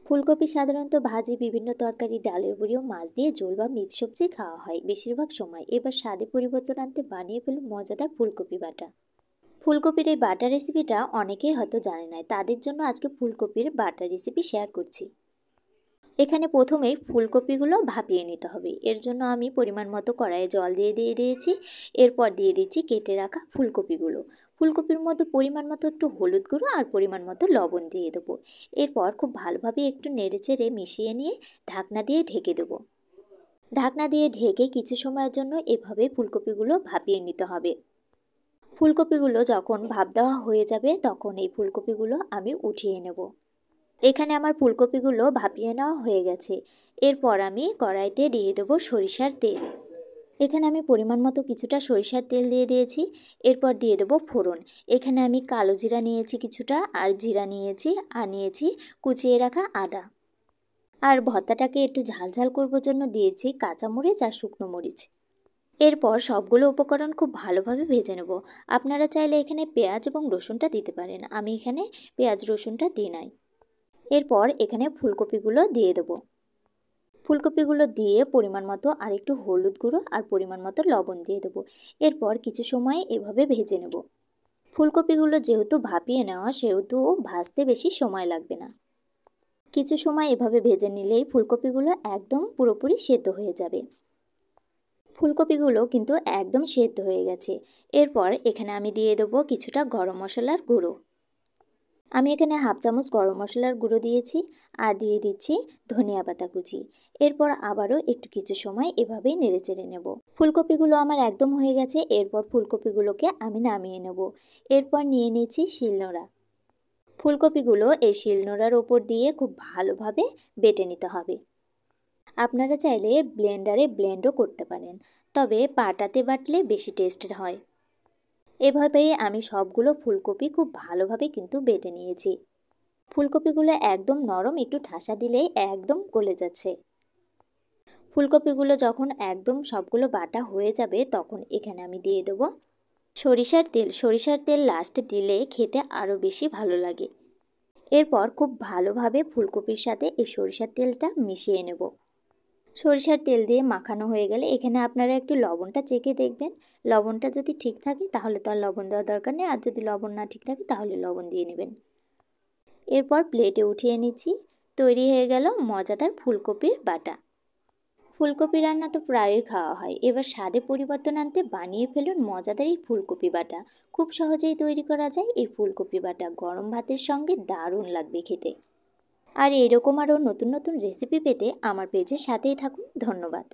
ফুলকপি সাধারণত ভাজি, বিভিন্ন তরকারি, ডালের বড়ি ও মাছ দিয়ে ঝোল বা মিক্স সবজি খাওয়া হয় বেশিরভাগ সময়। এবার স্বাদে পরিবর্তন আনতে বানিয়ে ফেলুন মজাদার ফুলকপি বাটা। ফুলকপির এই বাটা রেসিপিটা অনেকেই হয়তো জানে না, তাদের জন্য আজকে ফুলকপির বাটা রেসিপি শেয়ার করছি। এখানে প্রথমেই ফুলকপিগুলো ভাপিয়ে নিতে হবে। এর জন্য আমি পরিমাণ মতো কড়াইয়ে জল দিয়ে দিয়েছি। এরপর দিয়ে দিচ্ছি কেটে রাখা ফুলকপিগুলো। ফুলকপির মধ্যে পরিমাণ মতো একটু হলুদ গুঁড়ো আর পরিমাণ মতো লবণ দিয়ে দেবো। এরপর খুব ভালোভাবে একটু নেড়েচেড়ে মিশিয়ে নিয়ে ঢাকনা দিয়ে ঢেকে দেবো। ঢাকনা দিয়ে ঢেকে কিছু সময়ের জন্য এভাবে ফুলকপিগুলো ভাপিয়ে নিতে হবে। ফুলকপিগুলো যখন ভাপ দেওয়া হয়ে যাবে তখন এই ফুলকপিগুলো আমি উঠিয়ে নেব। এখানে আমার ফুলকপিগুলো ভাপিয়ে নেওয়া হয়ে গেছে। এরপর আমি কড়াইতে দিয়ে দেবো সরিষার তেল। এখানে আমি পরিমাণ মতো কিছুটা সরিষার তেল দিয়ে দিয়েছি। এরপর দিয়ে দেবো ফোড়ন। এখানে আমি কালো জিরা নিয়েছি কিছুটা, আর জিরা নিয়েছি, আর নিয়েছি কুচিয়ে রাখা আদা। আর ভর্তাটাকে একটু ঝালঝাল করবার জন্য দিয়েছি কাঁচামরিচ আর শুকনো মরিচ। এরপর সবগুলো উপকরণ খুব ভালোভাবে ভেজে নেব। আপনারা চাইলে এখানে পেঁয়াজ এবং রসুনটা দিতে পারেন, আমি এখানে পেঁয়াজ রসুনটা দিই নাই। এরপর এখানে ফুলকপিগুলো দিয়ে দেবো। ফুলকপিগুলো দিয়ে পরিমাণ মতো আর একটু হলুদ গুঁড়ো আর পরিমাণ মতো লবণ দিয়ে দেবো। এরপর কিছু সময় এভাবে ভেজে নেব। ফুলকপিগুলো যেহেতু ভাপিয়ে নেওয়া সেহেতু ভাজতে বেশি সময় লাগবে না। কিছু সময় এভাবে ভেজে নিলেই ফুলকপিগুলো একদম পুরোপুরি সেদ্ধ হয়ে যাবে। ফুলকপিগুলো কিন্তু একদম সেদ্ধ হয়ে গেছে। এরপর এখানে আমি দিয়ে দেবো কিছুটা গরম মশলার গুঁড়ো। আমি এখানে হাফ চামচ গরম মশলার গুঁড়ো দিয়েছি, আর দিয়ে দিচ্ছি ধনিয়া পাতা কুচি। এরপর আবারও একটু কিছু সময় এভাবেই নেড়েচেড়ে নেব। ফুলকপিগুলো আমার একদম হয়ে গেছে। এরপর ফুলকপিগুলোকে আমি নামিয়ে নেব। এরপর নিয়ে নিচ্ছি শিলনোড়া। ফুলকপিগুলো এই শিলনোড়ার ওপর দিয়ে খুব ভালোভাবে বেটে নিতে হবে। আপনারা চাইলে ব্লেন্ডারে ব্লেন্ডও করতে পারেন, তবে পাটাতে বাটলে বেশি টেস্টের হয়। এভাবেই আমি সবগুলো ফুলকপি খুব ভালোভাবে কিন্তু বেটে নিয়েছি। ফুলকপিগুলো একদম নরম, একটু ঠাসা দিলেই একদম গলে যাচ্ছে। ফুলকপিগুলো যখন একদম সবগুলো বাটা হয়ে যাবে তখন এখানে আমি দিয়ে দেবো সরিষার তেল। সরিষার তেল লাস্টে দিলে খেতে আরও বেশি ভালো লাগে। এরপর খুব ভালোভাবে ফুলকপির সাথে এই সরিষার তেলটা মিশিয়ে নেব। সরিষার তেল দিয়ে মাখানো হয়ে গেলে এখানে আপনারা একটু লবণটা চেখে দেখবেন। লবণটা যদি ঠিক থাকে তাহলে তো আর লবণ দেওয়ার দরকার নেই, আর যদি লবণ না ঠিক থাকে তাহলে লবণ দিয়ে নেবেন। এরপর প্লেটে উঠিয়ে নিচ্ছি। তৈরি হয়ে গেল মজাদার ফুলকপির বাটা। ফুলকপি রান্না তো প্রায়ই খাওয়া হয়, এবার স্বাদে পরিবর্তন আনতে বানিয়ে ফেলুন মজাদার এই ফুলকপি বাটা। খুব সহজেই তৈরি করা যায় এই ফুলকপি বাটা, গরম ভাতের সঙ্গে দারুণ লাগবে খেতে। আর এরকম আরও নতুন নতুন রেসিপি পেতে আমার পেজের সাথেই থাকুন। ধন্যবাদ।